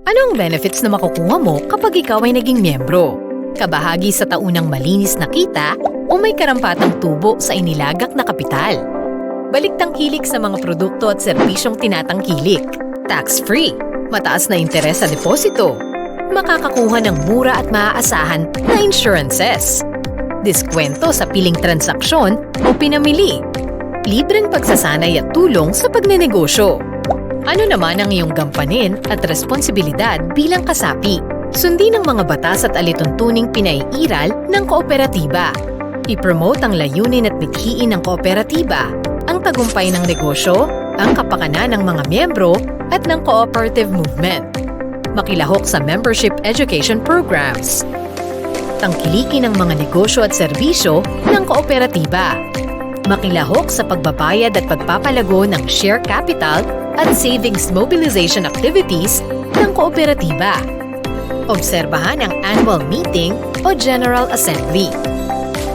Ano ang benefits na makukuha mo kapag ikaw ay naging miyembro? Kabahagi sa taunang malinis na kita o may karampatang tubo sa inilagak na kapital? Baliktangkilik sa mga produkto at serbisyong tinatangkilik. Tax-free, mataas na interes sa deposito, makakakuha ng mura at maaasahan na insurances, diskwento sa piling transaksyon o pinamili, libreng pagsasanay at tulong sa pagnenegosyo. Ano naman ang iyong gampanin at responsibilidad bilang kasapi? Sundin ang mga batas at alituntuning pinaiiral ng kooperatiba. I-promote ang layunin at mithiin ng kooperatiba, ang tagumpay ng negosyo, ang kapakanan ng mga miyembro at ng cooperative movement. Makilahok sa membership education programs. Tangkilikin ang mga negosyo at serbisyo ng kooperatiba. Makilahok sa pagbabayad at pagpapalago ng share capital at savings mobilization activities ng kooperatiba. Obserbahan ang annual meeting o General Assembly.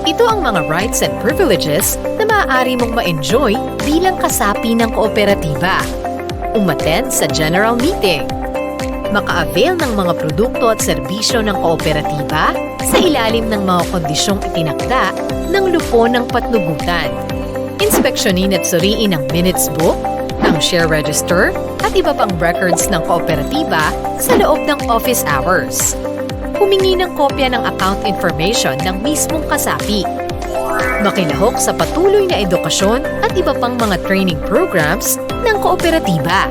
Ito ang mga rights and privileges na maaari mong ma-enjoy bilang kasapi ng kooperatiba. Umattend sa General Meeting. Maka-avail ng mga produkto at serbisyo ng kooperatiba sa ilalim ng mga kondisyong itinakda ng lupon ng patnugutan. Inspeksyonin at suriin ang minutes book, ang share register at iba pang records ng kooperatiba sa loob ng office hours. Humingi ng kopya ng account information ng mismong kasapi. Makilahok sa patuloy na edukasyon at iba pang mga training programs ng kooperatiba.